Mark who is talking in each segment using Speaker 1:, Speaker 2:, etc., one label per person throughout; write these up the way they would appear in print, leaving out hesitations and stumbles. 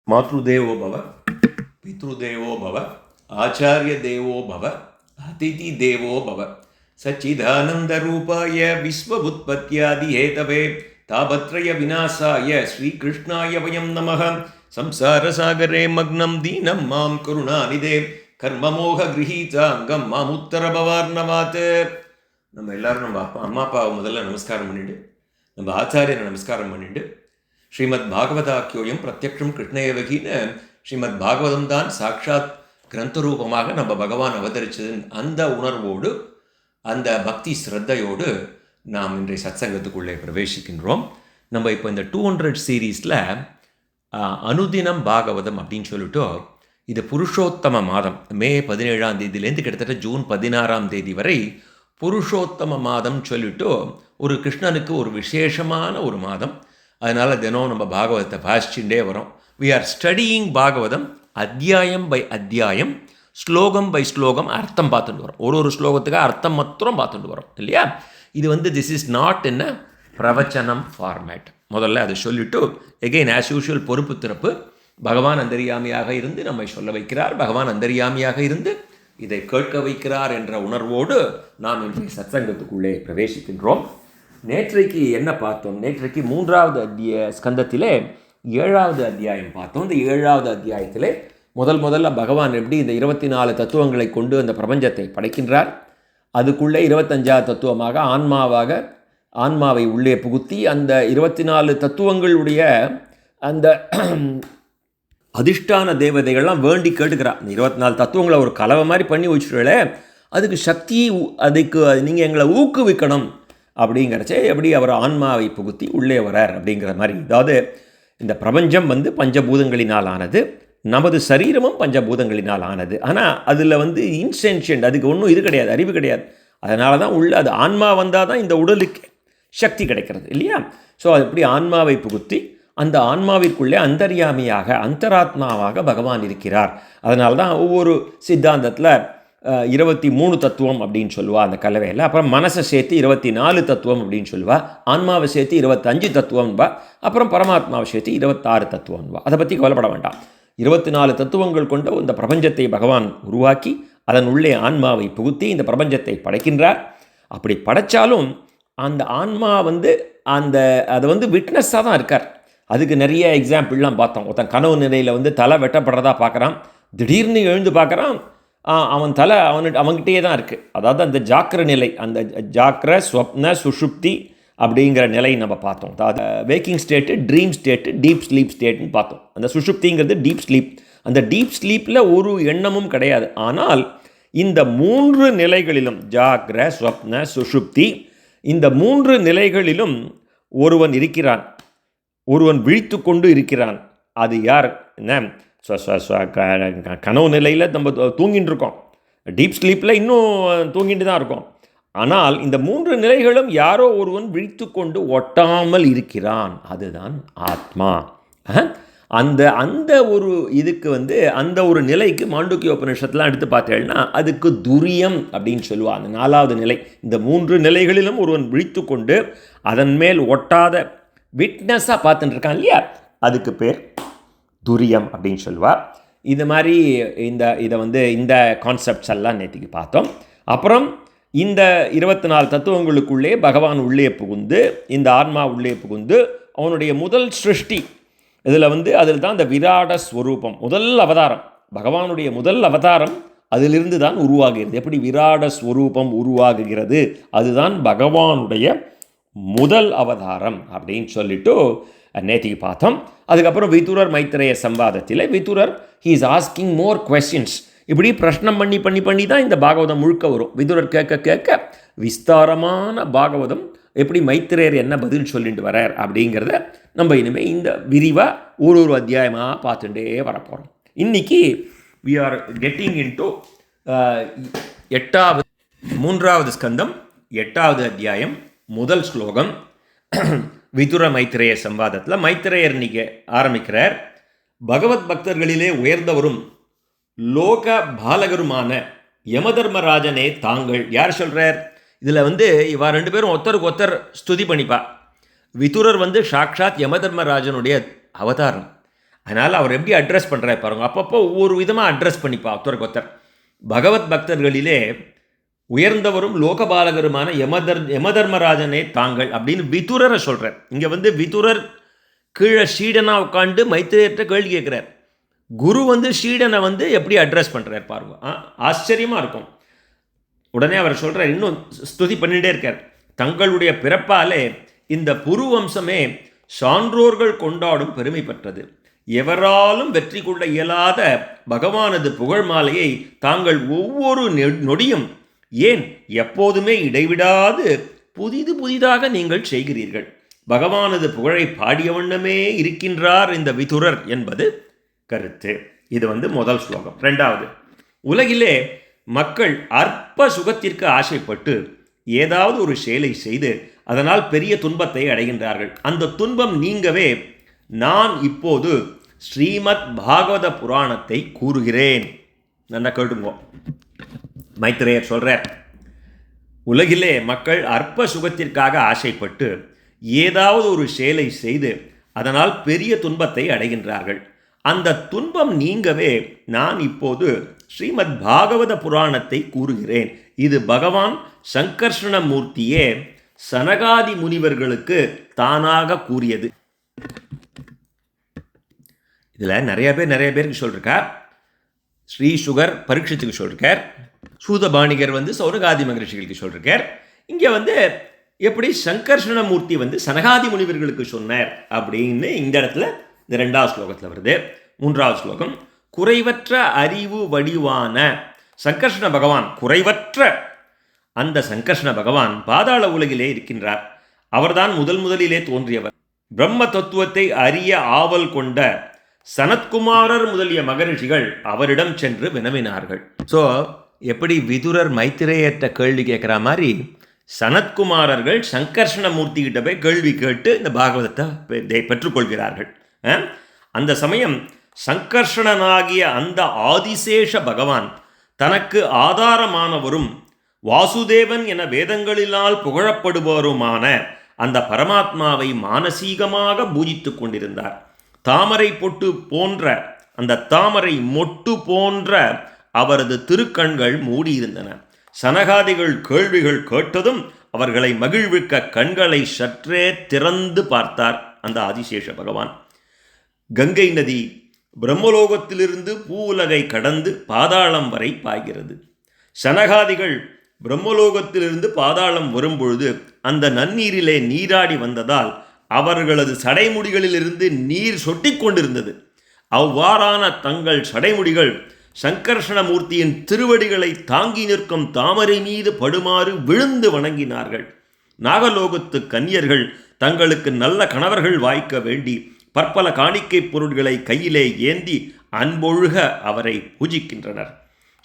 Speaker 1: மாத்ருதேவோ பவ, பித்ருதேவோ பவ, ஆச்சாரிய தேவோ பவ, அதிதி தேவோ பவ. சச்சிதானந்த ரூபாய விஸ்வபுத்பத்யாதி ஹேதவே தாபத்ரய விநாசாய ஸ்ரீகிருஷ்ணாய வயம் நமः. சம்சாரசாகரே மக்னம் தீனம் மாம் கருணாநிதே கர்மமோக கிரகீதாங்கம் மாம் உத்தரபவார்ணவாத். நம்ம எல்லாரும் நம்ம அம்மா அப்பாவை முதல்ல நமஸ்காரம் பண்ணிட்டு, நம்ம ஆச்சாரியரை நமஸ்காரம் பண்ணிட்டு, ஸ்ரீமத் பாகவதாக்கியோயம் பிரத்யக்ஷம் கிருஷ்ணயவகின்னு ஸ்ரீமத் பாகவதம் தான் சாட்சாத் கிரந்த ரூபமாக நம்ம பகவான் அவதரிச்சது அந்த உணர்வோடு, அந்த பக்தி ஸ்ரத்தையோடு நாம் இன்றைய சத்சங்கத்துக்குள்ளே பிரவேசிக்கின்றோம். நம்ம இப்போ இந்த 200 சீரீஸில் அனுதினம் பாகவதம் அப்படின்னு சொல்லிட்டு, இது புருஷோத்தம மாதம். மே 17ஆம் தேதியிலேருந்து கிட்டத்தட்ட ஜூன் 16ஆம் தேதி வரை புருஷோத்தம மாதம் சொல்லிட்டு ஒரு கிருஷ்ணனுக்கு ஒரு விசேஷமான ஒரு மாதம். அதனால் தினம் நம்ம பாகவதத்தை வாசிச்சுட்டே வரோம். வி ஆர் ஸ்டடியிங் பாகவதம் அத்தியாயம் பை அத்தியாயம், ஸ்லோகம் பை ஸ்லோகம் அர்த்தம் பார்த்துட்டு வரோம். ஒரு ஸ்லோகத்துக்கு அர்த்தம் மாத்திரம் பார்த்துட்டு வரோம் இல்லையா. இது this is not in a pravachanam format. முதல்ல அதை சொல்லிவிட்டு எகெயின் ஆஸ் யூஷுவல் பொறுப்பு திறப்பு. பகவான் அந்தரியாமியாக இருந்து நம்மை சொல்ல வைக்கிறார், பகவான் அந்தரியாமியாக இருந்து இதை கேட்க வைக்கிறார் என்ற உணர்வோடு நாம் இன்றைய சத்சங்கத்துக்குள்ளே பிரவேசிக்கின்றோம். நேற்றைக்கு என்ன பார்த்தோம்? நேற்றைக்கு 3வது ஸ்கந்தத்திலே 7வது அத்தியாயம் பார்த்தோம். இந்த 7வது அத்தியாயத்திலே முதல்ல பகவான் எப்படி இந்த 24 தத்துவங்களை கொண்டு அந்த பிரபஞ்சத்தை படைக்கின்றார். அதுக்குள்ளே 25வது தத்துவமாக ஆன்மாவை உள்ளே புகுத்தி அந்த 24 தத்துவங்களுடைய அந்த அதிஷ்டான தேவதைகள்லாம் வேண்டி கேட்டுக்கிறார். இந்த 24 தத்துவங்களை ஒரு கலவை மாதிரி பண்ணி வச்சுருவே, அதுக்கு சக்தி, அதுக்கு நீங்கள் எங்களை ஊக்குவிக்கணும் அப்படிங்கிறச்சே எப்படி அவர் ஆன்மாவை புகுத்தி உள்ளே வரார் அப்படிங்கிற மாதிரி. அதாவது இந்த பிரபஞ்சம் பஞ்சபூதங்களினால் ஆனது, நமது சரீரமும் பஞ்சபூதங்களினால் ஆனது. ஆனால் அதில் இன்சென்ஷியன்ட், அதுக்கு ஒன்றும் இது கிடையாது, அறிவு கிடையாது. அதனால தான் அது ஆன்மா வந்தால் தான் இந்த உடலுக்கு சக்தி கிடைக்கிறது இல்லையா. ஸோ அது எப்படி ஆன்மாவை புகுத்தி அந்த ஆன்மாவிற்குள்ளே அந்தர்யாமியாக அந்தராத்மாவாக பகவான் இருக்கிறார். அதனால தான் ஒவ்வொரு சித்தாந்தத்தில் 23 தத்துவம் அப்படின்னு சொல்லுவா அந்த கலவையில். அப்புறம் மனசை சேர்த்து 24 தத்துவம் அப்படின்னு சொல்லுவா, ஆன்மாவை சேர்த்து 25 தத்துவம்பா, அப்புறம் பரமாத்மாவை சேர்த்து 26 தத்துவம்பா. அதை பற்றி கவலைப்பட வேண்டாம். 24 தத்துவங்கள் கொண்ட இந்த பிரபஞ்சத்தை பகவான் உருவாக்கி அதன் உள்ளே ஆன்மாவை புகுத்தி இந்த பிரபஞ்சத்தை படைக்கின்றார். அப்படி படைத்தாலும் அந்த ஆன்மா அதை விட்னஸாக தான் இருக்கார். அதுக்கு நிறைய எக்ஸாம்பிள்லாம் பார்த்தோம். ஒருத்தன் கனவு நிலையில் தலை வெட்டப்படுறதா பார்க்குறான், திடீர்னு எழுந்து பார்க்குறான், அவன் தலை அவன்கிட்டயே தான் இருக்குது. அதாவது அந்த ஜாக்கிர நிலை, அந்த ஜாக்கிர ஸ்வப்ன சுஷுப்தி அப்படிங்கிற நிலை நம்ம பார்த்தோம். அதாவது waking state, dream state, deep sleep ஸ்டேட்டுன்னு பார்த்தோம். அந்த சுஷுப்திங்கிறது டீப் ஸ்லீப். அந்த டீப் ஸ்லீப்பில் ஒரு எண்ணமும் கிடையாது. ஆனால் இந்த 3 நிலைகளிலும், ஜாக்கிர ஸ்வப்ன சுஷுப்தி, இந்த 3 நிலைகளிலும் ஒருவன் இருக்கிறான், ஒருவன் விழித்து கொண்டு இருக்கிறான். அது யார்? என்ன, கனவு நிலையில் நம்ம தூங்கிட்டு இருக்கோம், டீப் ஸ்லீப்பில் இன்னும் தூங்கிட்டு தான் இருக்கோம். ஆனால் இந்த 3 நிலைகளும் யாரோ ஒருவன் விழித்து கொண்டு ஒட்டாமல் இருக்கிறான், அதுதான் ஆத்மா. அந்த ஒரு இதுக்கு அந்த ஒரு நிலைக்கு மாண்டூக்கிய உபநிஷத்துலாம் எடுத்து பார்த்தேன்னா அதுக்கு துரியம் அப்படின்னு சொல்லுவாள். அந்த 4வது நிலை. இந்த 3 நிலைகளிலும் ஒருவன் விழித்து கொண்டு அதன் மேல் ஒட்டாத விட்னஸாக பார்த்துட்டு இருக்கான் இல்லையா, அதுக்கு பேர் துரியம் அப்படின்னு சொல்லுவாள். இது மாதிரி இந்த கான்செப்ட்ஸ் எல்லாம் நேற்றுக்கு பார்த்தோம். அப்புறம் இந்த 24 தத்துவங்களுக்குள்ளே பகவான் உள்ளே புகுந்து, இந்த ஆன்மா உள்ளே புகுந்து அவனுடைய முதல் சிருஷ்டி அதில் தான் இந்த விராட ஸ்வரூபம், முதல் அவதாரம், பகவானுடைய முதல் அவதாரம் அதிலிருந்து தான் உருவாகிறது. எப்படி விராட ஸ்வரூபம் உருவாகுகிறது, அதுதான் பகவானுடைய முதல் அவதாரம் அப்படின்னு சொல்லிட்டு நேற்றுக்கு பார்த்தோம். அதுக்கப்புறம் விதுரர் மைத்ரேய சம்வாதத்தில் Vidurar he is asking more questions. இப்படி பிரஷ்னம் பண்ணி தான் இந்த பாகவதம் முழுக்க வரும். விதுரர் கேட்க விஸ்தாரமான பாகவதம், எப்படி மைத்ரேயர் என்ன பதில் சொல்லிட்டு வரார் அப்படிங்கிறத நம்ம இனிமேல் இந்த விரிவாக ஒரு அத்தியாயமாக பார்த்துட்டே வரப்போகிறோம். இன்றைக்கி வி ஆர் கெட்டிங் இன்டு 3வது ஸ்கந்தம் 8வது அத்தியாயம் முதல் ஸ்லோகம். விதுர மைத்ரேய சம்வாதத்தில் மைத்ரேயர் இன்னைக்கு ஆரம்பிக்கிறார். பகவத் பக்தர்களிலே உயர்ந்தவரும் லோக பாலகருமான யமதர்மராஜனே தாங்கள். யார் சொல்கிறார்? இதில் இவா 2 பேரும் ஒருத்தருக்கு ஒருத்தர் ஸ்துதி பண்ணிப்பா. விதுரர் சாக்ஷாத் யமதர்மராஜனுடைய அவதாரம். அதனால் அவர் எப்படி அட்ரஸ் பண்ணுறாரு பாருங்க. அப்பப்போ ஒவ்வொரு விதமாக அட்ரஸ் பண்ணிப்பா ஒருத்தருக்கு ஒருத்தர். பகவத் பக்தர்களிலே உயர்ந்தவரும் லோகபாலகருமான யமதர்மராஜனே தாங்கள் அப்படின்னு விதுரரை சொல்கிறார். இங்கே விதுரர் கீழே ஷீடனாக உட்காந்து மைத்திரேயர்கிட்ட கேள்வி கேட்குறார். குரு ஷீடனை எப்படி அட்ரஸ் பண்ணுறார் பாருங்க. ஆச்சரியமாக இருக்கும். உடனே அவர் சொல்கிறார், இன்னும் ஸ்துதி பண்ணிகிட்டே இருக்கார். தங்களுடைய பிறப்பாலே இந்த புரு வம்சமே சான்றோர்கள் கொண்டாடும் பெருமை பெற்றது. எவராலும் வெற்றி கொள்ள இயலாத பகவானது புகழ் மாலையை தாங்கள் ஒவ்வொரு நொடியும், ஏன் எப்போதுமே இடைவிடாது புதிதாக நீங்கள் செய்கிறீர்கள். பகவானது புகழை பாடிய வண்ணமே இருக்கின்றார் இந்த விதுரர் என்பது கருத்து. இது முதல் ஸ்லோகம். ரெண்டாவது, உலகிலே மக்கள் அற்ப சுகத்திற்கு ஆசைப்பட்டு ஏதாவது ஒரு செயலை செய்து அதனால் பெரிய துன்பத்தை அடைகின்றார்கள். அந்த துன்பம் நீங்கவே நான் இப்போது ஸ்ரீமத் பாகவத புராணத்தை கூறுகிறேன். நல்லா கேட்டுங்கோ. மைத்திரேயர் சொல்கிறார், உலகிலே மக்கள் அற்ப சுகத்திற்காக ஆசைப்பட்டு ஏதாவது ஒரு செயலை செய்து அதனால் பெரிய துன்பத்தை அடைகின்றார்கள். அந்த துன்பம் நீங்கவே நான் இப்போது ஸ்ரீமத் பாகவத புராணத்தை கூறுகிறேன். இது பகவான் சங்கர்ஷணமூர்த்தியே சனகாதி முனிவர்களுக்கு தானாக கூறியது. இதில் நிறைய பேருக்கு சொல்லியிருக்கார். ஸ்ரீ சுகர் பரீட்சித்துக்கு சொல்லியிருக்கார். சூதபாணிகர் சௌனகாதி மகரிஷிகளுக்கு சொல்லியிருக்கார். இங்கே எப்படி சங்கர்ஷணமூர்த்தி சனகாதி முனிவர்களுக்கு சொன்னார் அப்படின்னு இந்த இடத்துல இந்த 2வது ஸ்லோகத்தில் வருது. 3வது ஸ்லோகம், குறைவற்ற அறிவு வடிவான சங்கர்ஷண பகவான், குறைவற்ற அந்த சங்கர்ஷண பகவான் பாதாள உலகிலே இருக்கின்றார். அவர்தான் முதலிலே தோன்றியவர். பிரம்ம தத்துவத்தை அறிய ஆவல் கொண்ட சனத்குமாரர் முதலிய மகரிஷிகள் அவரிடம் சென்று வினவினார்கள். ஸோ எப்படி விதுரர் மைத்திரேயற்ற கேள்வி கேட்குற மாதிரி சனத்குமாரர்கள் சங்கர்ஷணமூர்த்தி கிட்ட போய் கேள்வி கேட்டு இந்த பாகவதத்தை பெற்றுக்கொள்கிறார்கள். அந்த சமயம் சங்கர்ஷணனாகிய அந்த ஆதிசேஷ பகவான் தனக்கு ஆதாரமானவரும் வாசுதேவன் என வேதங்களினால் புகழப்படுபவருமான அந்த பரமாத்மாவை மானசீகமாக பூஜித்து கொண்டிருந்தார். தாமரை பொட்டு போன்ற அந்த தாமரை மொட்டு போன்ற அவரது திருக்கண்கள் மூடியிருந்தன. சனகாதிகள் கேள்விகள் கேட்டதும் அவர்களை மகிழ்விக்க கண்களை சற்றே திறந்து பார்த்தார் அந்த ஆதிசேஷ பகவான். கங்கை நதி பிரம்மலோகத்திலிருந்து பூவுலகை கடந்து பாதாளம் வரை பாய்கிறது. சனகாதிகள் பிரம்மலோகத்திலிருந்து பாதாளம் வரும்பொழுது அந்த நன்னீரிலே நீராடி வந்ததால் அவர்களது சடைமுடிகளிலிருந்து நீர் சொட்டி கொண்டிருந்தது. அவ்வாறான தங்கள் சடைமுடிகள் சங்கர்ஷணமூர்த்தியின் திருவடிகளை தாங்கி நிற்கும் தாமரை மீது படுமாறு விழுந்து வணங்கினார்கள். நாகலோகத்து கன்னியர்கள் தங்களுக்கு நல்ல கணவர்கள் வாய்க்க வேண்டி பற்பல காணிக்கை பொருட்களை கையிலே ஏந்தி அன்பொழுக அவரை பூஜிக்கின்றனர்.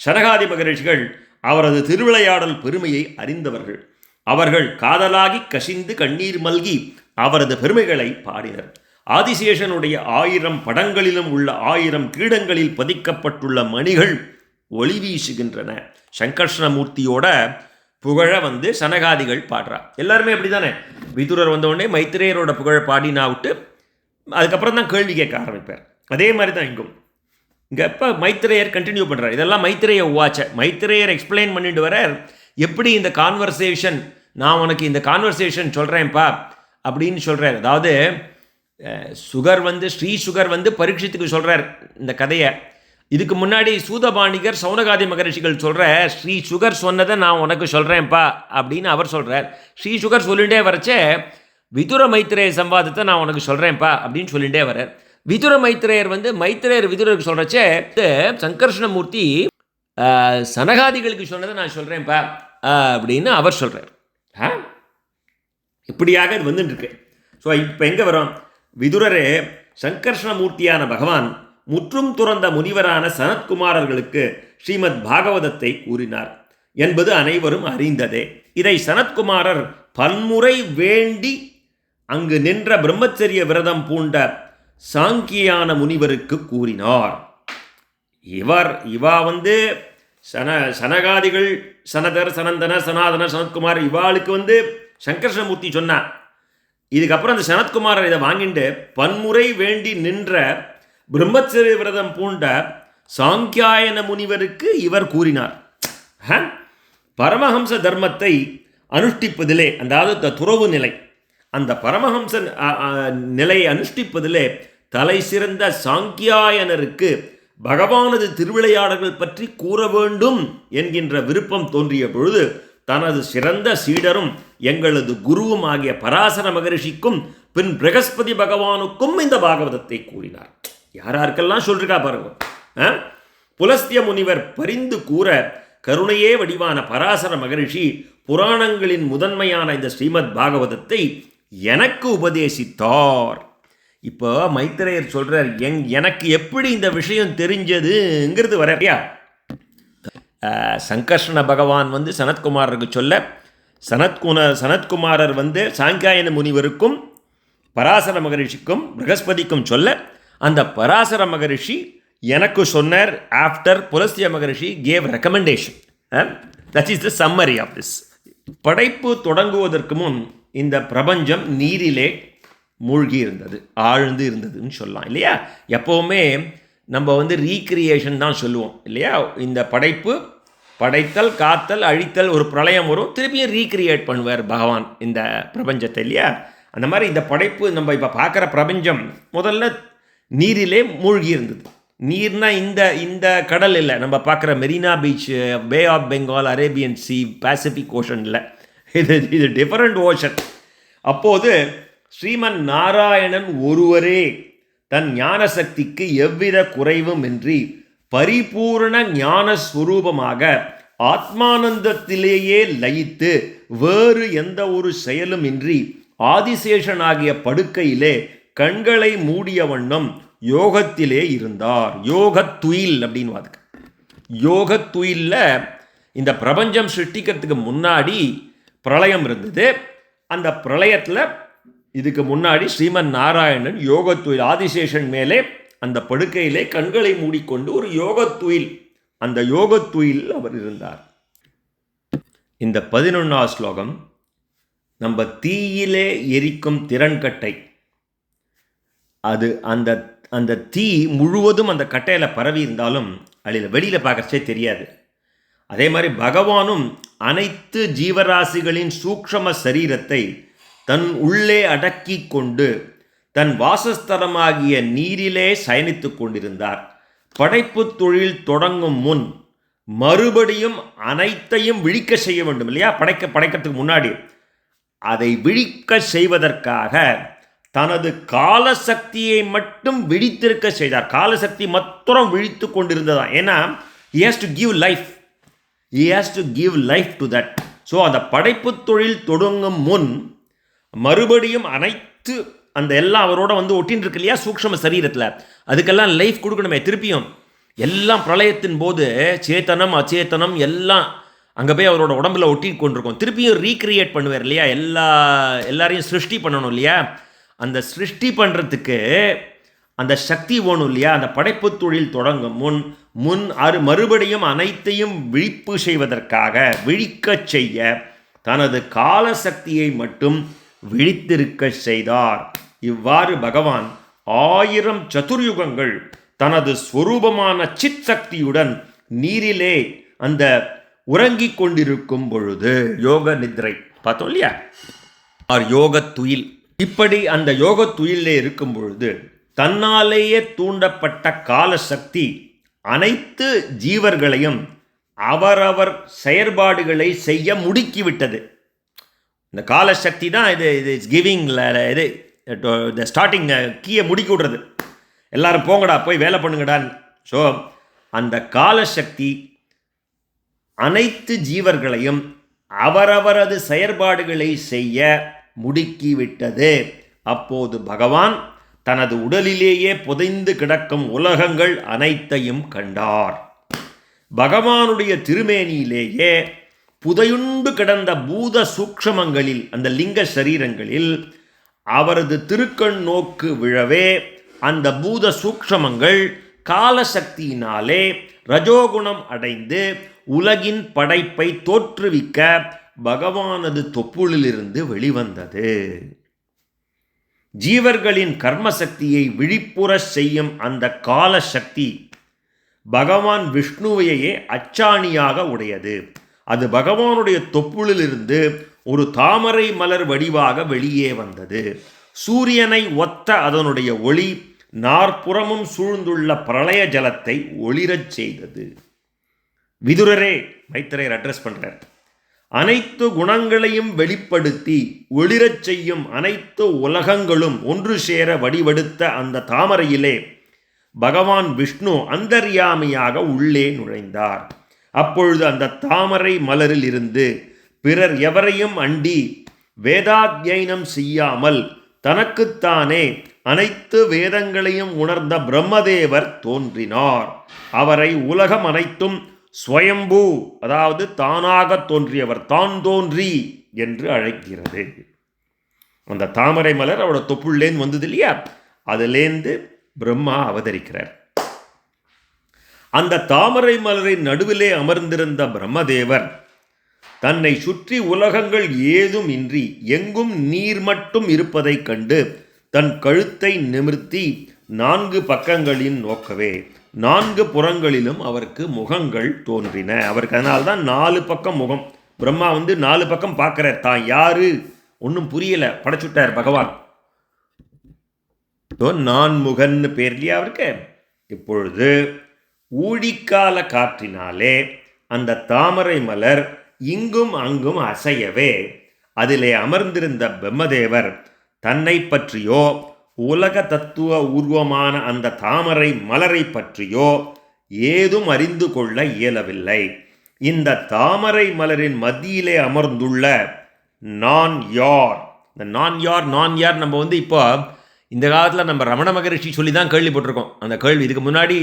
Speaker 1: சனகாதி மகரிஷிகள் அவரது திருவிளையாடல் பெருமையை அறிந்தவர்கள். அவர்கள் காதலாகி கசிந்து கண்ணீர் மல்கி அவரது பெருமைகளை பாடினர். ஆதிசேஷனுடைய 1000 படங்களிலும் உள்ள 1000 கிரீடங்களில் பதிக்கப்பட்டுள்ள மணிகள் ஒளி வீசுகின்றன. சங்கர்ஷணமூர்த்தியோட புகழ சனகாதிகள் பாடுறா. எல்லாருமே அப்படி தானே, விதுரர் வந்தவுடனே மைத்திரேயரோட புகழ பாடினா விட்டு அதுக்கப்புறம் தான் கேள்வி கேட்க ஆரம்பிப்பார். அதே மாதிரி தான் இங்கும். இங்கே இப்போ மைத்திரேயர் கண்டினியூ பண்ணுறார். இதெல்லாம் மைத்திரேய உவாச்ச. மைத்திரேயர் எக்ஸ்பிளைன் பண்ணிட்டு வரார் எப்படி இந்த கான்வர்சேஷன், நான் உனக்கு இந்த கான்வர்சேஷன் சொல்கிறேன்ப்பா அப்படின்னு சொல்கிறார். அதாவது சுகர் ஸ்ரீ சுகர் பரீட்சித்துக்கு சொல்கிறார் இந்த கதையை. இதுக்கு முன்னாடி சூதபாணிகர் சௌனகாதி மகரிஷிகள் சொல்கிற ஸ்ரீ சுகர் சொன்னதை நான் உனக்கு சொல்கிறேன்ப்பா அப்படின்னு அவர் சொல்கிறார். ஸ்ரீ சுகர் சொல்லிகிட்டே வரச்சே விதுர மைத்திரேய சம்வாதத்தை நான் உனக்கு சொல்கிறேன்ப்பா அப்படின்னு சொல்லிகிட்டே வர்றார். விதுர மைத்திரேயர் மைத்திரேயர் விதுரருக்கு சொல்கிறச்சே சங்கர்ஷணமூர்த்தி சனகாதிகளுக்கு சொன்னதை நான் சொல்கிறேன்ப்பா அப்படின்னு அவர் சொல்கிறார். இப்படியாக இது வந்துட்டுருக்கு. ஸோ இப்போ எங்கே வரும்? விதுரரே சங்கர்ஷணமூர்த்தியான பகவான் முற்றும் துறந்த முனிவரான சனத்குமாரர்களுக்கு ஸ்ரீமத் பாகவதத்தை கூறினார் என்பது அனைவரும் அறிந்ததே. இதை சனத்குமாரர் பன்முறை வேண்டி அங்கு நின்ற பிரம்மச்சரிய விரதம் பூண்ட சாங்கியான முனிவருக்கு கூறினார். இவா சனகாதிகள் சனதர் சனந்தன சனாதன சனத்குமார் இவாளுக்கு சங்கர்ஷணமூர்த்தி சொன்னார். இதுக்கப்புறம் அந்த சனத்குமாரர் இதை வாங்கிட்டு பன்முறை வேண்டி நின்ற பிரம்மச்சரிய விரதம் பூண்ட சாங்கியாயன முனிவருக்கு இவர் கூறினார். பரமஹம்ச தர்மத்தை அனுஷ்டிப்பதிலே, அதாவது துறவு நிலை, அந்த பரமஹம்ச நிலையை அனுஷ்டிப்பதிலே தலை சிறந்த சாங்கியாயனருக்கு பகவானது திருவிளையாடல்கள் பற்றி கூற வேண்டும் என்கின்ற விருப்பம் தோன்றிய பொழுது தனது சிறந்த சீடரும் எங்களது குருவும் ஆகிய பராசர மகரிஷிக்கும் பின் பிரகஸ்பதி பகவானுக்கும் இந்த பாகவதத்தை கூறினார். யாராருக்கெல்லாம் சொல்லிருக்கா பாருங்க. புலஸ்திய முனிவர் பரிந்து கூற கருணையே வடிவான பராசர மகரிஷி புராணங்களின் முதன்மையான இந்த ஸ்ரீமத் பாகவதத்தை எனக்கு உபதேசித்தார். இப்போ மைத்திரேயர் சொல்றார், எனக்கு எப்படி இந்த விஷயம் தெரிஞ்சதுங்கிறது வரையா. சங்கர்ஷண பகவான் சனத்குமாரருக்கு சொல்ல, சனத்குமாரர் சாங்கியாயன முனிவருக்கும் பராசர மகரிஷிக்கும் பிரகஸ்பதிக்கும் சொல்ல, அந்த பராசர மகரிஷி எனக்கு சொன்னார். After Pulastya Maharishi gave recommendation. That is the summary of this. படைப்பு தொடங்குவதற்கு முன் இந்த பிரபஞ்சம் நீரிலே மூழ்கி இருந்தது, ஆழ்ந்து இருந்ததுன்னு சொல்லலாம் இல்லையா. எப்போவுமே நம்ம ரீக்ரியேஷன் தான் சொல்லுவோம் இல்லையா. இந்த படைத்தல், காத்தல், அழித்தல், ஒரு பிரளயம் வரும், திருப்பியும் ரீக்ரியேட் பண்ணுவார் பகவான் இந்த பிரபஞ்சத்தை இல்லையா. அந்த மாதிரி இந்த படைப்பு நம்ம இப்போ பார்க்குற பிரபஞ்சம் முதல்ல நீரிலே மூழ்கி இருந்தது. நீர்னா இந்த கடல் இல்லை, நம்ம பார்க்குற Marina beach, bay of Bengal, Arabian sea, Pacific ocean இல்லை, இது டிஃபரண்ட் ஓஷன். அப்போது ஸ்ரீமன் நாராயணன் ஒருவரே தன் ஞான சக்திக்கு எவ்வித குறைவும் இன்றி பரிபூர்ண ஞான ஸ்வரூபமாக ஆத்மானந்தத்திலேயே லயித்து வேறு எந்த ஒரு செயலும் இன்றி ஆதிசேஷனாகிய படுக்கையிலே கண்களை மூடிய வண்ணம் யோகத்திலே இருந்தார். யோகத்துயில் அப்படின்னு வாதுக்கு. யோகத்துயில்ல இந்த பிரபஞ்சம் சிருஷ்டிக்கிறதுக்கு முன்னாடி பிரளயம் இருந்தது. அந்த பிரளயத்தில் இதுக்கு முன்னாடி ஸ்ரீமன் நாராயணன் யோகத்துயில் ஆதிசேஷன் மேலே அந்த படுக்கையிலே கண்களை மூடிக்கொண்டு ஒரு யோகத்துயில், அந்த யோகத்துயில் அவர் இருந்தார். இந்த 11ஆம் ஸ்லோகம் நம்ம தீயிலே எரிக்கும் திறன்கட்டை, அது அந்த தீ முழுவதும் அந்த கட்டையில் பரவி இருந்தாலும் அதில் வெளியில் பார்க்கறச்சே தெரியாது. அதே மாதிரி பகவானும் அனைத்து ஜீவராசிகளின் சூக்ஷ்ம சரீரத்தை தன் உள்ளே அடக்கி கொண்டு தன் வாசஸ்தலமாகிய நீரிலே சயனித்து கொண்டிருந்தார். படைப்பு தொழில் தொடங்கும் முன் மறுபடியும் அனைத்தையும் விழிக்க செய்ய வேண்டும் இல்லையா. படைக்கிறதுக்கு முன்னாடி அதை விழிக்க செய்வதற்காக தனது காலசக்தியை மட்டும் விழித்திருக்க செய்தார். காலசக்தி மாத்திரம் விழித்து கொண்டிருந்ததா. ஏன்னா he has to give life to that. So அந்த படைப்பு தொழில் தொடங்கும் முன் மறுபடியும் அனைத்து அந்த எல்லாம் அவரோட ஒட்டின்னு இருக்கு இல்லையா சூக்ஷ்ம சரீரத்தில், அதுக்கெல்லாம் லைஃப் கொடுக்கணுமே. திருப்பியும் எல்லாம் பிரளயத்தின் போது சேத்தனம் அச்சேத்தனம் எல்லாம் அங்கே போய் அவரோட உடம்புல ஒட்டி கொண்டிருக்கும். திருப்பியும் ரீக்ரியேட் பண்ணுவார் இல்லையா, எல்லாரையும் சிருஷ்டி பண்ணணும் இல்லையா. அந்த சிருஷ்டி பண்ணுறதுக்கு அந்த சக்தி வேணும் இல்லையா. அந்த படைப்பு தொழில் தொடங்கும் முன் மறுபடியும் அனைத்தையும் விழிப்பு செய்வதற்காக விழிக்க செய்ய தனது காலசக்தியை மட்டும் விழித்திருக்க செய்தார். இவ்வாறு பகவான் 1000 சதுர்யுகங்கள் தனது ஸ்வரூபமான சித் சக்தியுடன் நீரிலே அந்த உறங்கிக் கொண்டிருக்கும் பொழுது யோக நித்ரை பார்த்தோம் இல்லையா, யோகத்துயில். இப்படி அந்த யோகத்துயிலே இருக்கும் பொழுது தன்னாலேயே தூண்டப்பட்ட காலசக்தி அனைத்து ஜீவர்களையும் அவரவர் செயற்பாடுகளை செய்ய முடுக்கிவிட்டது. இந்த காலசக்தி தான் இது இட்ஸ் கிவிங் இது ஸ்டார்டிங் கீயை முடுக்கி விடுறது. எல்லாரும் போங்கடா போய் வேலை பண்ணுங்கடான்னு. ஸோ அந்த காலசக்தி அனைத்து ஜீவர்களையும் அவரவரது செயற்பாடுகளை செய்ய முடுக்கிவிட்டது. அப்போது பகவான் தனது உடலிலேயே புதைந்து கிடக்கும் உலகங்கள் அனைத்தையும் கண்டார். பகவானுடைய திருமேனியிலேயே புதையுண்டு கிடந்த பூத சூக்ஷ்மங்களில் அந்த லிங்க சரீரங்களில் அவரது திருக்கண் நோக்கு விழவே அந்த பூத சூக்ஷ்மங்கள் காலசக்தியினாலே ரஜோகுணம் அடைந்து உலகின் படைப்பை தோற்றுவிக்க பகவானது தொப்புளிலிருந்து வெளிவந்தது. ஜீவர்களின் கர்மசக்தியை விழிப்புறச் செய்யும் அந்த கால சக்தி பகவான் விஷ்ணுவையே அச்சாணியாக உடையது. அது பகவானுடைய தொப்புளிலிருந்து ஒரு தாமரை மலர் வடிவாக வெளியே வந்தது. சூரியனை ஒத்த அதனுடைய ஒளி நாற்புறமும் சூழ்ந்துள்ள பிரளய ஜலத்தை ஒளிரச் செய்தது. விதுரரே, மைத்திரேயர் அட்ரஸ் பண்றார், அனைத்து குணங்களையும் வெளிப்படுத்தி ஒளிரச் செய்யும் அனைத்து உலகங்களும் ஒன்று சேர வடிவெடுத்த அந்த தாமரையிலே பகவான் விஷ்ணு அந்தர்யாமியாக உள்ளே நுழைந்தார். அப்பொழுது அந்த தாமரை மலரில் இருந்து பிறர் எவரையும் அண்டி வேதாத்தியனம் செய்யாமல் தனக்குத்தானே அனைத்து வேதங்களையும் உணர்ந்த பிரம்மதேவர் தோன்றினார். அவரை உலகம் அனைத்தும் ஸ்வயம்பூ, அதாவது தானாக தோன்றியவர், தான் தோன்றி என்று அழைக்கிறது. அந்த தாமரை மலர் அவரோட தொப்புள்ளேந்து வந்தது இல்லையா, அதுலேருந்து பிரம்மா அவதரிக்கிறார். அந்த தாமரை மலரின் நடுவிலே அமர்ந்திருந்த பிரம்மதேவர் தன்னை சுற்றி உலகங்கள் ஏதும் இன்றி எங்கும் நீர் மட்டும் இருப்பதைக் கண்டு தன் கழுத்தை நிமிர்த்தி 4 பக்கங்களின் நோக்கவே 4 புறங்களிலும் அவருக்கு முகங்கள் தோன்றின. அவருக்கு அதனால்தான் 4 பக்கம் முகம். பிரம்மா 4 பக்கம் பார்க்கிறார். தான் யாரு ஒன்றும் புரியல, படைச்சுட்டார் பகவான். நான் முகன்னு பேர் இல்லையா அவருக்கு. இப்பொழுது ஊழிக்கால காற்றினாலே அந்த தாமரை மலர் இங்கும் அங்கும் அசையவே அதிலே அமர்ந்திருந்த பிரம்மதேவர் தன்னை பற்றியோ உலக தத்துவ உருவமான அந்த தாமரை மலரை பற்றியோ ஏதும் அறிந்து கொள்ள இயலவில்லை. இந்த தாமரை மலரின் மத்தியிலே அமர்ந்துள்ள நான் யார், இந்த நான் யார் நம்ம இப்போ இந்த காலத்தில் நம்ம ரமண மகரிஷி சொல்லி தான் கேள்விப்பட்டிருக்கோம். அந்த கேள்வி இதுக்கு முன்னாடி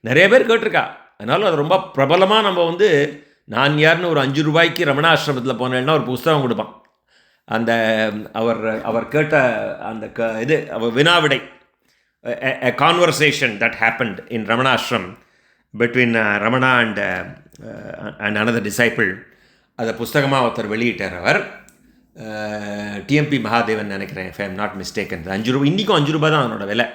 Speaker 1: நிறைய பேர் கேட்டிருக்கா. அதனால அது ரொம்ப பிரபலமாக நம்ம நான் யாருன்னு ஒரு 5 ரூபாய்க்கு ரமணாசிரமத்தில் போனேன்னா ஒரு புஸ்தகம் கொடுப்பான். அந்த அவர் கேட்ட அந்த இது வினாவிடை, a conversation that happened in Ramana ashram between Ramana and another disciple. அதை புஸ்தகமாக ஒருத்தர் வெளியிட்டார். அவர் டிஎம்பி மகாதேவன் நினைக்கிறேன், if I am not mistaken. 5 ரூபாய், இன்றைக்கும் 5 ரூபாய் தான் அதனோட விலை.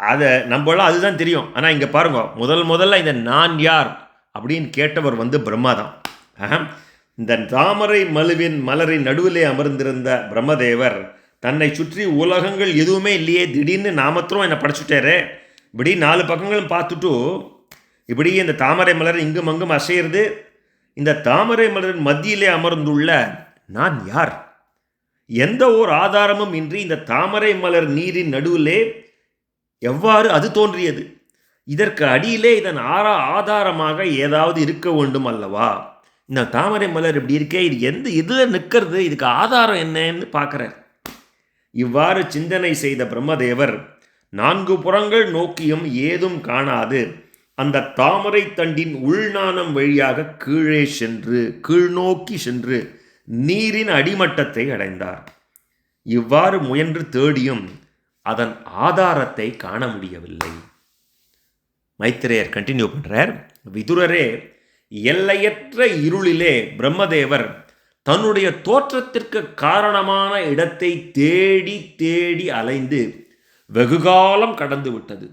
Speaker 1: அதை நம்மளாம் அதுதான் தெரியும். ஆனால் இங்கே பாருங்க, முதல்ல இந்த நான் யார் அப்படின்னு கேட்டவர் பிரம்மா தான். இந்த தாமரை மலரின் நடுவிலே அமர்ந்திருந்த பிரம்மதேவர் தன்னை சுற்றி உலகங்கள் எதுவுமே இல்லையே, திடீர்னு நாமத்திரம் என்னை படைச்சுட்டாரு, இப்படி 4 பக்கங்களும் பார்த்துட்டு இப்படி இந்த தாமரை மலர் இங்கும் அங்கும் அசையிறது. இந்த தாமரை மலரின் மத்தியிலே அமர்ந்துள்ள நான் யார், எந்த ஓர் ஆதாரமும் இன்றி இந்த தாமரை மலர் நீரின் நடுவிலே எவ்வாறு அது தோன்றியது? இதற்கு அடியிலே இதன் ஆதாரமாக ஏதாவது இருக்க வேண்டும் அல்லவா? இந்த தாமரை மலர் இப்படி இருக்கே, இது இதில் நிற்கிறது, இதுக்கு ஆதாரம் என்னன்னு பார்க்குறார். இவ்வாறு சிந்தனை செய்த பிரம்மதேவர் 4 புறங்கள் நோக்கியும் ஏதும் காணாது அந்த தாமரை தண்டின் உள்நாணம் வழியாக கீழ்நோக்கி சென்று நீரின் அடிமட்டத்தை அடைந்தார். இவ்வாறு முயன்று தேடியும் அதன் ஆதாரத்தை காண முடியவில்லை. மைத்திரேயர் கண்டினியூ பண்றார், விதுரரே, எல்லையற்ற இருளிலே பிரம்மதேவர் தன்னுடைய தோற்றத்திற்கு காரணமான இடத்தை தேடி தேடி அலைந்து வெகுகாலம் கடந்து விட்டது.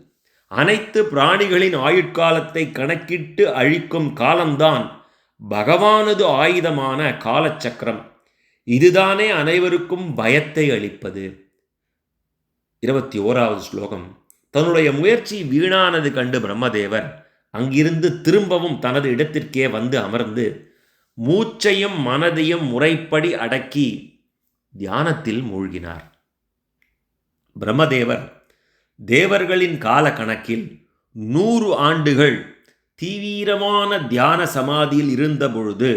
Speaker 1: அனைத்து பிராணிகளின் ஆயுட்காலத்தை கணக்கிட்டு அழிக்கும் காலம்தான் பகவானது ஆயுதமான காலச்சக்கரம். இதுதானே அனைவருக்கும் பயத்தை அளிப்பது. 21வது ஸ்லோகம். தன்னுடைய முயற்சி வீணானது கண்டு பிரம்மதேவர் அங்கிருந்து திரும்பவும் தனது இடத்திற்கே அமர்ந்து மூச்சையும் மனதையும் முறைப்படி அடக்கி தியானத்தில் மூழ்கினார். பிரம்மதேவர் தேவர்களின் கால கணக்கில் 100 ஆண்டுகள் தீவிரமான தியான சமாதியில் இருந்தபொழுது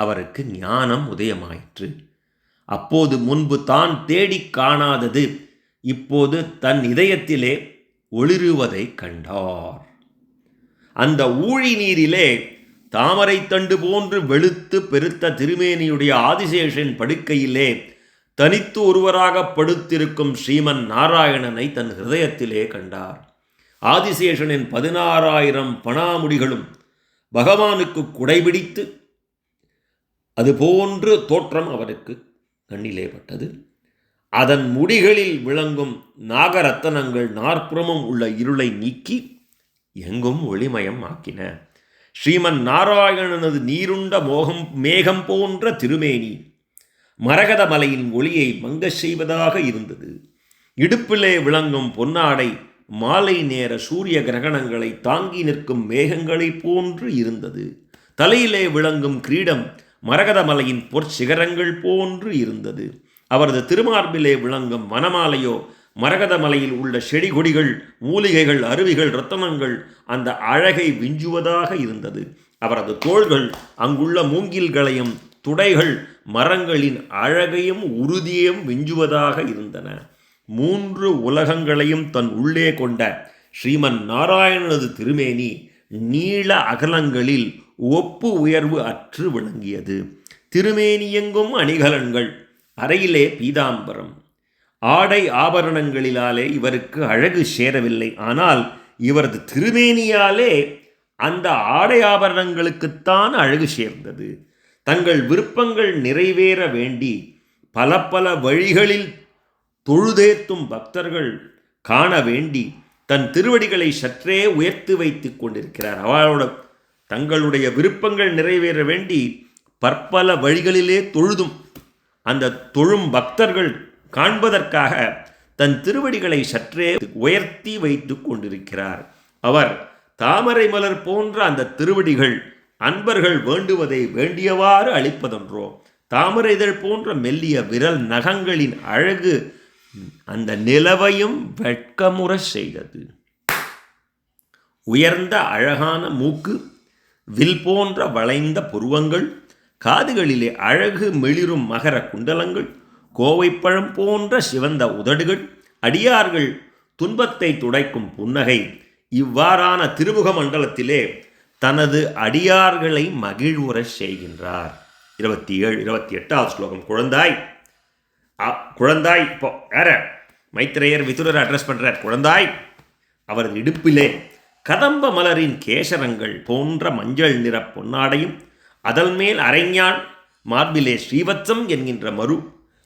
Speaker 1: அவருக்கு ஞானம் உதயமாயிற்று. அப்போது முன்பு தான் தேடி காணாதது இப்போது தன் இதயத்திலே ஒளிருவதை கண்டார். அந்த ஊழி நீரிலே தாமரை தண்டு போன்று வெளுத்து பெருத்த திருமேனியுடைய ஆதிசேஷன் படுக்கையிலே தனித்து ஒருவராக படுத்திருக்கும் ஸ்ரீமன் நாராயணனை தன் ஹிருதயத்திலே கண்டார். ஆதிசேஷனின் 16,000 பணாமுடிகளும் பகவானுக்கு குடைபிடித்து அதுபோன்று தோற்றம் அவருக்கு கண்ணிலே பட்டது. அதன் முடிகளில் விளங்கும் நாகரத்தனங்கள் நாற்புறமும் உள்ள இருளை நீக்கி எங்கும் ஒளிமயம் ஆக்கின. ஸ்ரீமன் நாராயணனது நீருண்ட மேகம் போன்ற திருமேனி மரகத மலையின் ஒளியை மங்கச் செய்வதாக இருந்தது. இடுப்பிலே விளங்கும் பொன்னாடை மாலை நேர சூரிய கிரகணங்களை தாங்கி நிற்கும் மேகங்களை போன்று இருந்தது. தலையிலே விளங்கும் கிரீடம் மரகத மலையின் பொற்சிகரங்கள் போன்று இருந்தது. அவரது திருமார்பிலே விளங்கும் மணமாலையோ மரகத மலையில் உள்ள செடி கொடிகள், மூலிகைகள், அருவிகள், ரத்தனங்கள் அந்த அழகை விஞ்சுவதாக இருந்தது. அவரது தோள்கள் அங்குள்ள மூங்கில்களையும் துடைகள் மரங்களின் அழகையும் உறுதியையும் விஞ்சுவதாக இருந்தன. 3 உலகங்களையும் தன் உள்ளே கொண்ட ஸ்ரீமன் நாராயணனது திருமேனி நீள அகலங்களில் ஒப்பு உயர்வு அற்று விளங்கியது. திருமேனியெங்கும் அணிகலன்கள், அறையிலே பீதாம்பரம். ஆடை ஆபரணங்களிலாலே இவருக்கு அழகு சேரவில்லை. ஆனால் இவரது திருமேனியாலே அந்த ஆடை ஆபரணங்களுக்குத்தான் அழகு சேர்ந்தது. தங்கள் விருப்பங்கள் நிறைவேற வேண்டி பல பல வழிகளில் தொழுதேத்தும் பக்தர்கள் காண வேண்டி தன் திருவடிகளை சற்றே உயர்த்தி வைத்து கொண்டிருக்கிறார். அவளோட தங்களுடைய விருப்பங்கள் நிறைவேற வேண்டி பற்பல வழிகளிலே தொழுதும் அந்த தொழும் பக்தர்கள் காண்பதற்காக தன் திருவடிகளை சற்றே உயர்த்தி வைத்து கொண்டிருக்கிறார். அவர் தாமரை மலர் போன்ற அந்த திருவடிகள் அன்பர்கள் வேண்டுவதை வேண்டியவாறு அளிப்பதென்றோ, தாமரை இதழ் போன்ற மெல்லிய விரல் நகங்களின் அழகு அந்த நிலவையும் வெட்கமுற செய்தது. உயர்ந்த அழகான மூக்கு, வில் போன்ற வளைந்த புருவங்கள், காதுகளிலே அழகு மெளிரும் மகர குண்டலங்கள், கோவைப்பழம் போன்ற சிவந்த உதடுகள், அடியார்கள் துன்பத்தை துடைக்கும் புன்னகை, இவ்வாறான திருமுக மண்டலத்திலே தனது அடியார்களை மகிழ்வுற செய்கின்றார். 28வது ஸ்லோகம். குழந்தாய் இப்போ யார மைத்ரேயர் விதுரர் அட்ரஸ் பண்ணுறார். குழந்தாய், அவரது இடுப்பிலே கதம்ப மலரின் கேசரங்கள் போன்ற மஞ்சள் நிற பொன்னாடையும், அதன் மேல் அரைஞான், மார்பிலே ஸ்ரீவத்சம் என்கின்ற மறு,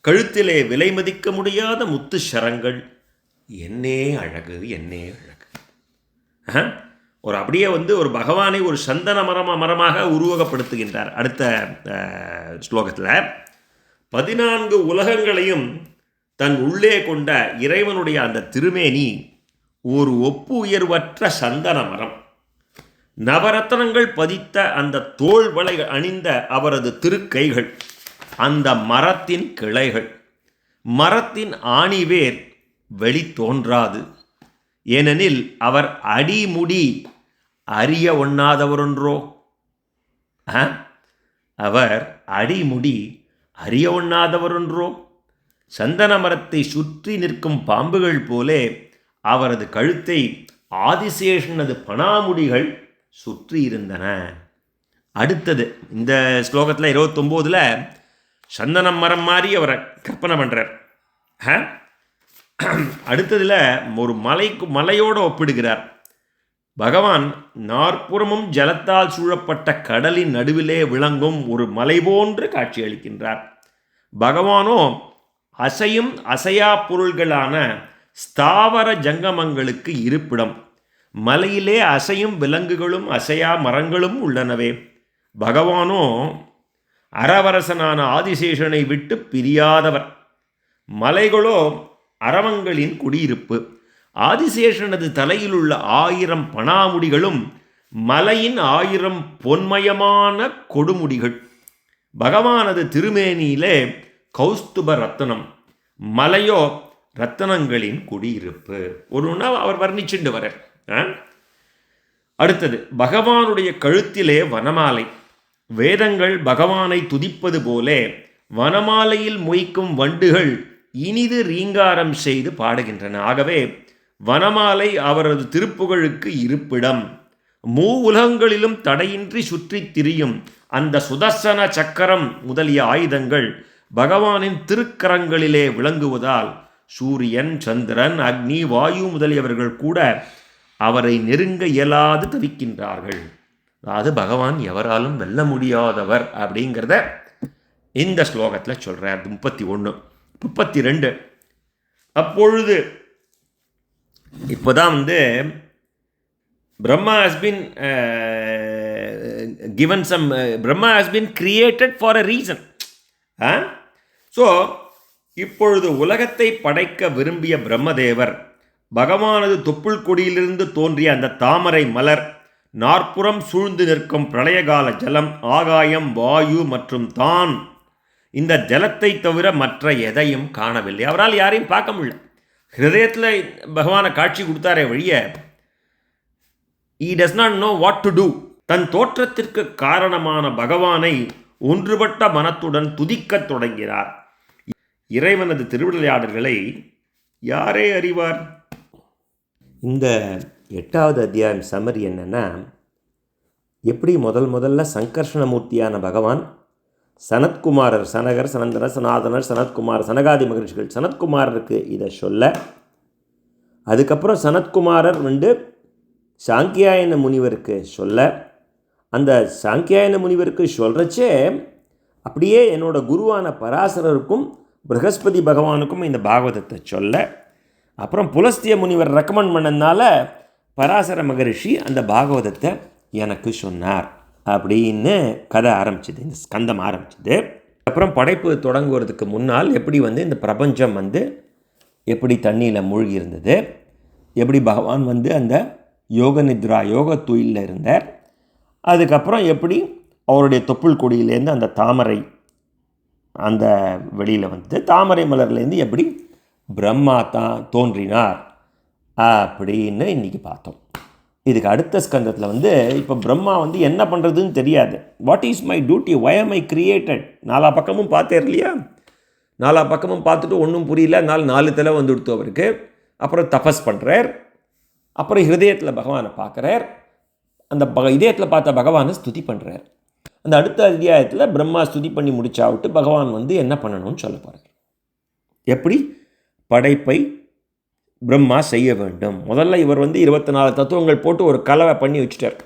Speaker 1: கழுத்திலே விலை மதிக்க முடியாத முத்து சரங்கள். என்னே அழகு, என்னே அழகு. ஒரு அப்படியே ஒரு பகவானை ஒரு சந்தன மரமாக உருவகப்படுத்துகின்றார். அடுத்த ஸ்லோகத்தில் 14 உலகங்களையும் தன் உள்ளே கொண்ட இறைவனுடைய அந்த திருமேனி ஒரு ஒப்பு உயர்வற்ற சந்தன மரம். நவரத்னங்கள் பதித்த அந்த தோள் வளை அணிந்த அவரது திருக்கைகள் அந்த மரத்தின் கிளைகள். மரத்தின் ஆணிவேர் வெளி தோன்றாது. ஏனெனில் அவர் அடிமுடி அறிய ஒண்ணாதவரொன்றோ. அவர் அடிமுடி அறிய ஒண்ணாதவரொன்றோ. சந்தன மரத்தை சுற்றி நிற்கும் பாம்புகள் போலே அவரது கழுத்தை ஆதிசேஷனது பணாமுடிகள் சுற்றி இருந்தன. அடுத்தது இந்த ஸ்லோகத்தில் 29ல் சந்தனம் மரம் மாதிரி அவரை கற்பனை பண்ணுறார். அடுத்ததில் ஒரு மலையோடு ஒப்பிடுகிறார். பகவான் நாற்புறமும் ஜலத்தால் சூழப்பட்ட கடலின் நடுவிலே விளங்கும் ஒரு மலை போன்று காட்சியளிக்கின்றார். பகவானோ அசையும் அசையா பொருள்களான ஸ்தாவர ஜங்கமங்களுக்கு இருப்பிடம். மலையிலே அசையும் விலங்குகளும் அசையா மரங்களும் உள்ளனவே. பகவானோ அரவரசனான ஆதிசேஷனை விட்டு பிரியாதவர். மலைகளோ அரவங்களின் குடியிருப்பு. ஆதிசேஷனது தலையில் உள்ள 1000 பணாமுடிகளும் மலையின் 1000 பொன்மயமான கொடுமுடிகள். பகவானது திருமேனியிலே கௌஸ்துப ரத்தனம், மலையோ ரத்தனங்களின் குடியிருப்பு. ஒரு அவர் வர்ணிச்சுண்டு வர. அடுத்தது பகவானுடைய கழுத்திலே வனமாலை. வேதங்கள் பகவானை துதிப்பது போலே வனமாலையில் மொய்க்கும் வண்டுகள் இனிது ரீங்காரம் செய்து பாடுகின்றன. ஆகவே வனமாலை அவரது திருப்புகழுக்கு இருப்பிடம். உலகங்களிலும் தடையின்றி சுற்றித் திரியும் அந்த சுதர்சன சக்கரம் முதலிய ஆயுதங்கள் பகவானின் திருக்கரங்களிலே விளங்குவதால் சூரியன், சந்திரன், அக்னி, வாயு முதலியவர்கள் கூட அவரை நெருங்க இயலாது தவிக்கின்றார்கள். அதாவது பகவான் எவராலும் வெல்ல முடியாதவர் அப்படிங்கிறத இந்த ஸ்லோகத்தில் சொல்கிறார். 31, 32 அப்பொழுது இப்போ தான் வந்து Brahma has been given some, Brahma has been created for a reason. So இப்பொழுது உலகத்தை படைக்க விரும்பிய பிரம்மதேவர் பகவானது தொப்புள் கொடியிலிருந்து தோன்றிய அந்த தாமரை மலர், நாற்புறம் சூழ்ந்து நிற்கும் பிரளயகால ஜலம், ஆகாயம், வாயு மற்றும் தான் இந்த ஜலத்தை தவிர மற்ற எதையும் காணவில்லை. அவரால் யாரையும் பார்க்க முடியல. ஹிருதயத்தில் பகவானை காட்சி கொடுத்தாரே வழிய he does not know what to do. தன் தோற்றத்திற்கு காரணமான பகவானை ஒன்றுபட்ட மனத்துடன் துதிக்கத் தொடங்கினார். இறைவனது திருவிளையாடல்களை யாரே அறிவார்? இந்த 8வது அத்தியாயம் சம்மரி என்னென்னா, எப்படி முதல்ல சங்கர்ஷணமூர்த்தியான பகவான் சனத்குமாரர், சனகர், சனந்தனர், சனாதனர், சனத்குமார், சனகாதி மகரிஷிகள் சனத்குமாரருக்கு இதை சொல்ல, அதுக்கப்புறம் சனத்குமாரர் சாங்கியாயன முனிவருக்கு சொல்ல, அந்த சாங்கியாயன முனிவருக்கு சொல்கிறச்சே அப்படியே என்னோட குருவான பராசரருக்கும் ப்ரகஸ்பதி பகவானுக்கும் இந்த பாகவதத்தை சொல்ல, அப்புறம் புலஸ்திய முனிவர் ரெக்கமெண்ட் பண்ணதுனால பராசர மகரிஷி அந்த பாகவதத்தை எனக்கு சொன்னார் அப்படின்னு கதை ஆரம்பிச்சிது, இந்த ஸ்கந்தம் ஆரம்பிச்சிது. அப்புறம் படைப்பு தொடங்குவதுக்கு முன்னால் எப்படி இந்த பிரபஞ்சம் எப்படி தண்ணியில் மூழ்கி இருந்தது, எப்படி பகவான் அந்த யோக நித்ரா யோக தூயில் இருந்தார், அதுக்கப்புறம் எப்படி அவருடைய தொப்புள் கொடியிலேருந்து அந்த தாமரை அந்த வெளியில் தாமரை மலர்லேருந்து எப்படி பிரம்மா தோன்றினார் அப்படின்னு இன்றைக்கி பார்த்தோம். இதுக்கு அடுத்த ஸ்கந்தத்தில் இப்போ பிரம்மா என்ன பண்ணுறதுன்னு தெரியாது. வாட் இஸ் மை டியூட்டி, வை ஆம் ஐ கிரியேட்டட்? 4 பக்கமும் பார்த்தேர் இல்லையா? 4 பக்கமும் பார்த்துட்டு ஒன்றும் புரியல. 4 தலை கொடுத்து அவருக்கு. அப்புறம் தபஸ் பண்ணுறார். அப்புறம் ஹிருதயத்தில் பகவானை பார்க்குறார். அந்த இதயத்தில் பார்த்த பகவானை ஸ்துதி பண்ணுறார். அந்த அடுத்த அத்தியாயத்தில் பிரம்மா ஸ்துதி பண்ணி முடிச்சாவிட்டு பகவான் என்ன பண்ணணும்னு சொல்ல போகிறார். எப்படி படைப்பை பிரம்மா செய்ய வேண்டும். முதல்ல இவர் 24 தத்துவங்கள் போட்டு ஒரு கலவை பண்ணி வச்சுட்டார்.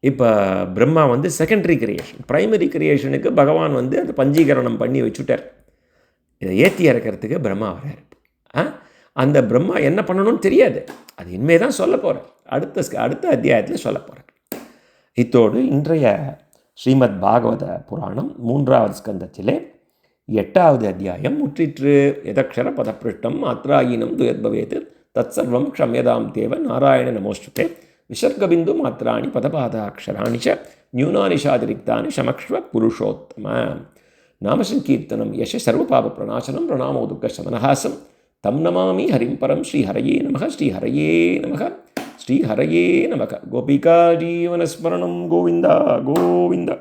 Speaker 1: இப்போ பிரம்மா செகண்டரி கிரியேஷன், ப்ரைமரி கிரியேஷனுக்கு பகவான் அந்த பஞ்சீகரணம் பண்ணி வச்சுட்டார். இதை ஏற்றி இறக்கிறதுக்கு பிரம்மா வரார். அந்த பிரம்மா என்ன பண்ணணும்னு தெரியாது. அது இனிமே தான் சொல்ல போகிறார். அடுத்த அத்தியாயத்தில் சொல்ல போகிறார். இத்தோடு இன்றைய ஸ்ரீமத் பாகவத புராணம் 3வது ஸ்கந்தத்திலே 8வது அத்தியாயம் முற்றிற்று. எதக்ஷர பதப்பிருஷ்டம் மாத்ராயீனம் துயத்பவேத் தத் சர்வம் க்ஷம்யதாம் தேவ நாராயண நமோஸ்துதே விசர்கபிந்து மாத்ராணி பதபாதாட்சராணி ச நியூனானி சாதிரிக்தானி சமக்ஷ்வ புருஷோத்தம. நாமசங்கீர்த்தனம் யச சர்வபாப பிரணாசனம் பிரணாமோ துக்க சமனஹாசம் தம் நமாமி ஹரிம் பரம் ஸ்ரீஹரயே நமக ஸ்ரீஹரயே நமக ஸ்ரீஹரயே நமக. கோபிகா ஜீவனஸ்மரணம் கோவிந்தா கோவிந்தா.